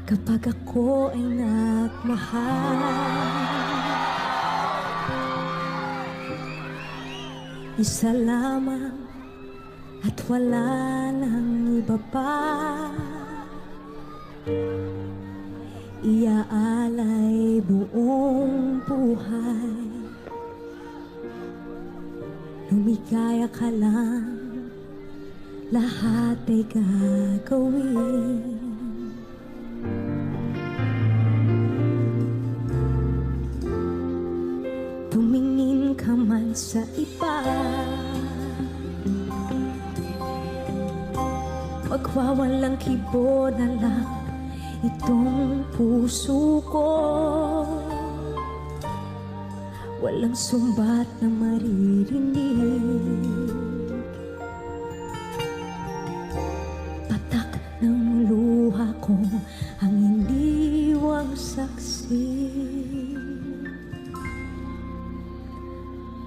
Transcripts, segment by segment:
Kapag ako ay nagmahal, isa lamang at wala nang iba pa. Iaalay buong buhay, lumigaya ka lang, lahat ay gagawin. Tumingin ka man sa iba, magwawalang kibo na lang itong puso ko. Walang sumbat na maririnig, patak ng luha ko ang iniwang saksi.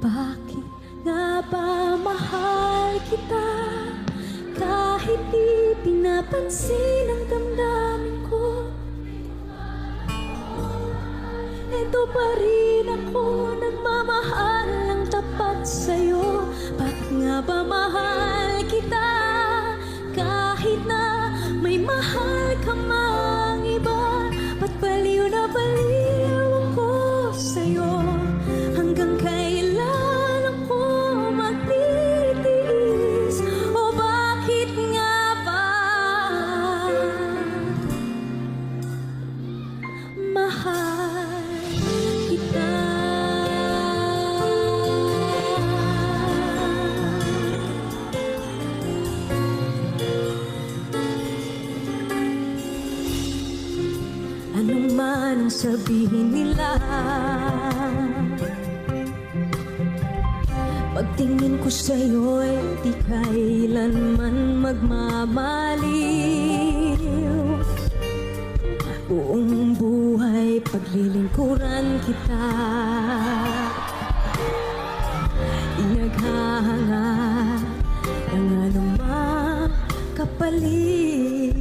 Bakit nga ba mahal kita kahit di pinapansin ang damdamin ko? Ito pa rin ako, nagmamahal ng tapat sa'yo. Bakit nga ba mahal kita kahit na may mahal ka mang iba? Ba't baliw na baliw ako sa'yo? Hanggang kailan ako magtitiis? O bakit nga ba mahal kita? Ano man ang sabihin nila, pagtingin ko sa'yo'y di kailanman magmamaliw. Buong buhay paglilingkuran kita, inaghahangad ng anumang kapalit.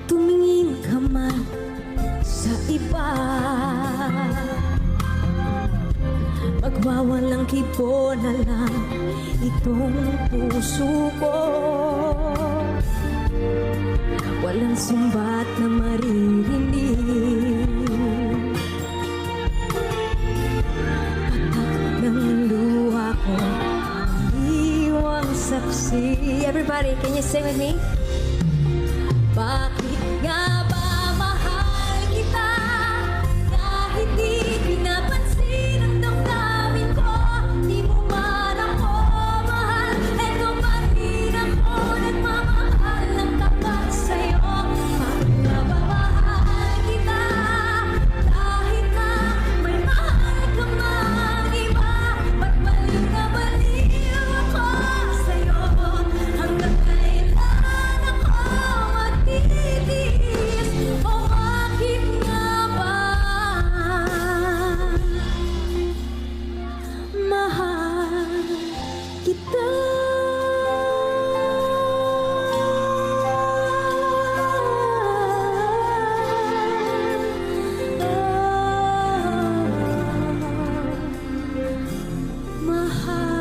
Tumingin ka man sa iba, magwawalang kibo na lang itong puso ko. Walang sumbat na maririnig, patak ng luha ko ang iwang saksi. Everybody, can you sing with me? Bakit nga ba mahal kita kahit di pinapansin ang damdamin ko? Di mo man ako mahal, eto pa rin ako, nagmamahal ng tapat sa'yo. Bakit nga ba mahal kita kahit na may mahal ka mang iba? Ba't baliw na baliw ako sa'yo? Hanggang kailan ako magtitiis? O bakit nga ba mahal kita? Mahal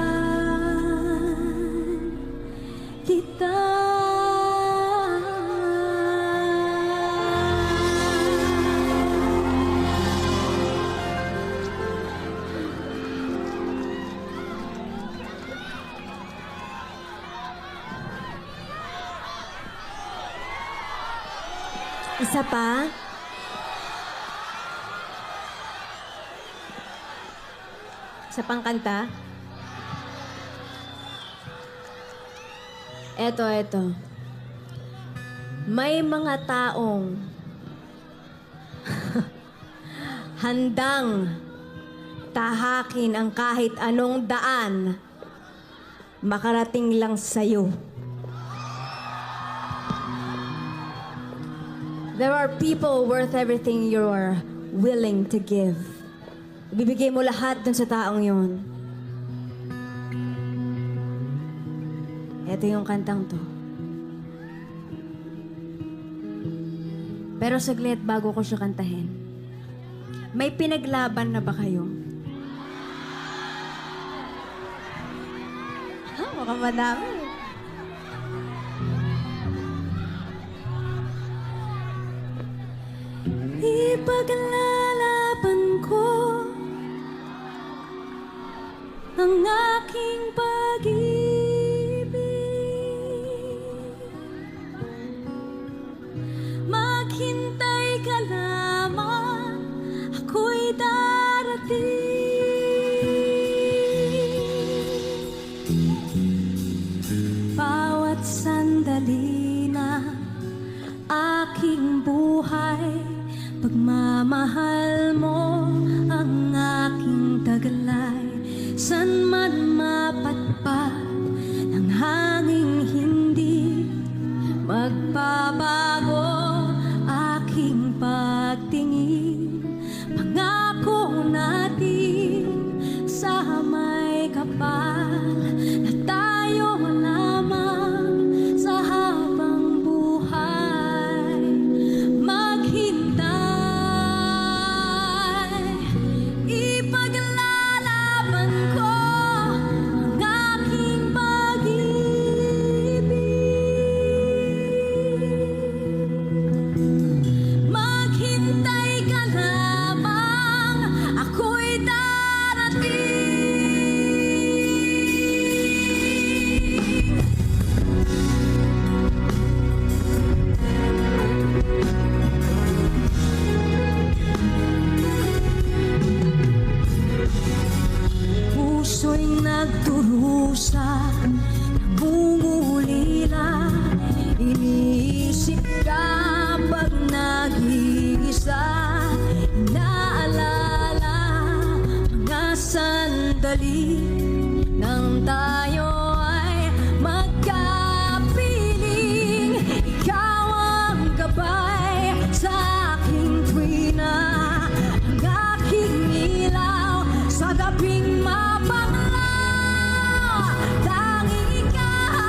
kita. Isa pa? Isa pang kanta? Eto. May mga taong handang tahakin ang kahit anong daan makarating lang sa'yo. There are people worth everything you're willing to give. Ibibigay mo lahat dun sa taong yun. Ito yung kantang to. Pero saglit bago ko siya kantahin. May pinaglaban na ba kayo? Ha, mukhang madami. Ipaglalaban ko ang aking pag-ibig. Maghintay ka lamang, ako'y darating. Bawat sandali na aking buhay, pagmamahal mo ang aking taglay. San man mapatpat ng hanging hindi magbabago aking pagtingin. Pangako natin sa may kapal na tayo lamang sa habang buhay. Maghintay, ipaglalaban ko ang aking pag-ibig. Maghintay ka lamang, ako'y darating. Puso'y nagturusa, nangungulila. Iniisip ka pag nag-iisa. Inaalala mga sandali nang tayo ay magkapiling. Ikaw ang gabay sa aking tuwina, ang aking ilaw sa gabing mapanglaw. Tanging ikaw,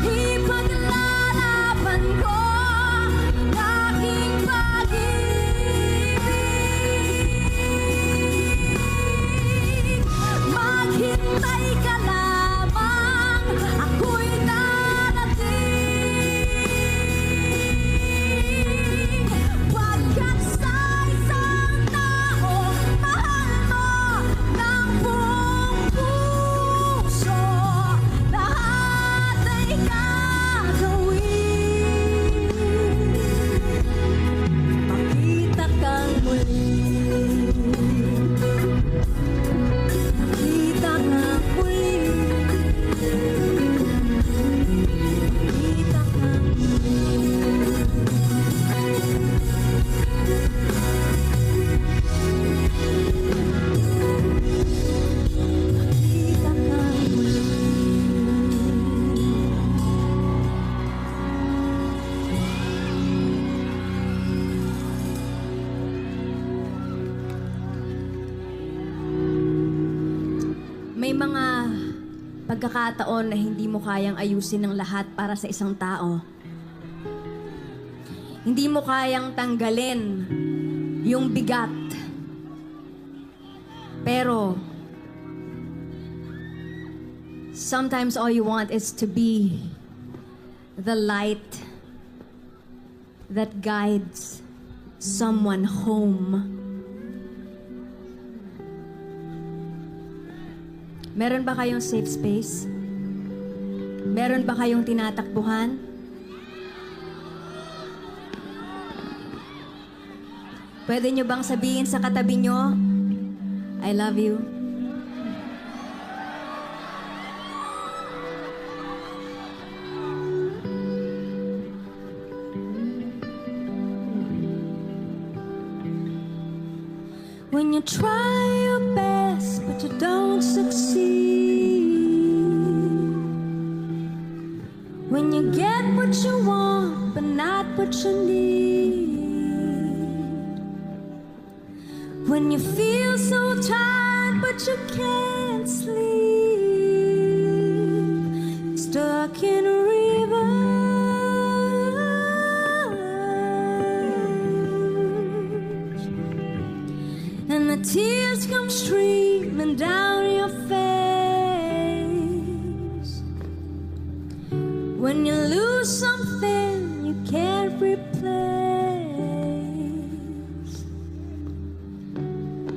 ipaglalaban ko ang aking pag-ibig. Maghintay ka lamang, ako'y darating. Pagkat sa isang tao, mahal mo ng buong puso, lahat ay gagawin. Makita kang muli, makita kang muli, makita kang makita kang muli. May mga pagkakataon na hindi mo kayang ayusin ng lahat para sa isang tao. Hindi mo kayang tanggalin yung bigat. Pero sometimes all you want is to be the light that guides someone home. Meron ba kayong safe space? Meron ba kayong tinatakbuhan? Pwede nyo bang sabihin sa katabi nyo, I love you? When you try your best but you don't succeed, When you get what you want, but not what you need. When you feel so tired, but you can't sleep. Stuck in a rivers, and the tears come streaming down your face. When you lose something you can't replace.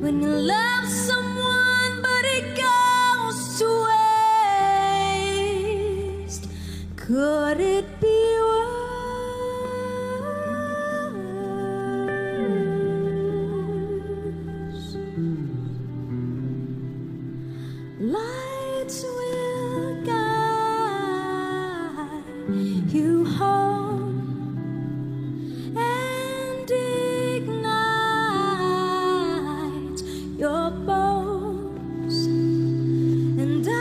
When you love someone but it goes to waste. Could it be worse? Lights will guide you home and ignite your bones, and I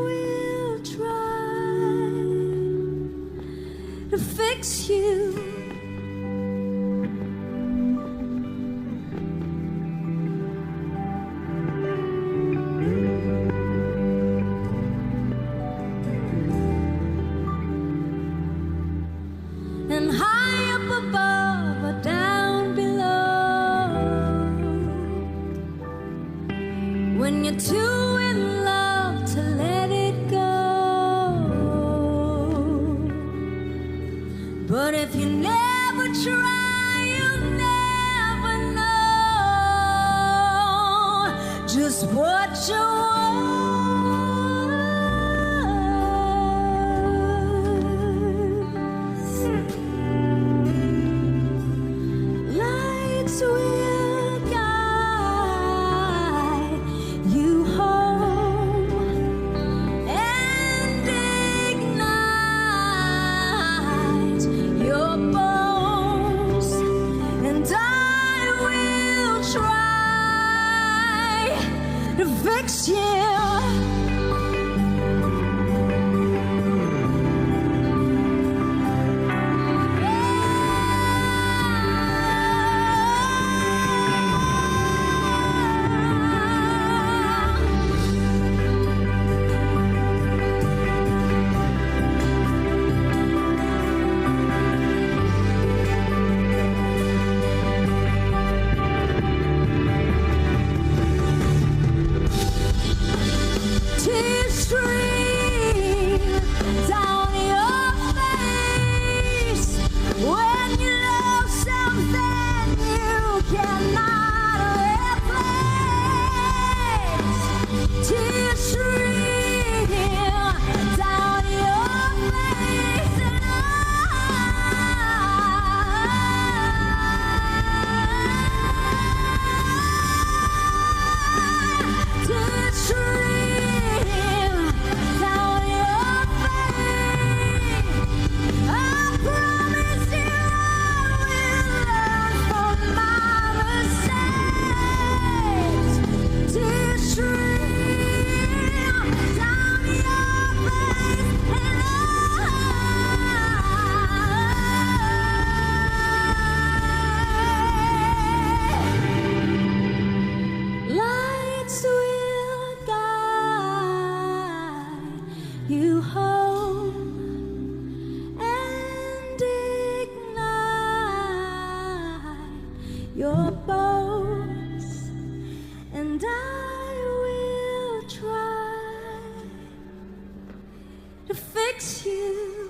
will try to fix you. And high up above or down below, when you're too in love to let it go. But if you never try, you'll never know just what you want. Lights will guide you home and ignite your bones, and I will try to fix you. Tears stream down your face when you love something you cannot replace. Tears stream down your face, and tears stream down your face. I promise you I will learn from my mistakes. Tears stream down your face, and lights will guide you home and ignite your bones, and I will try to fix you.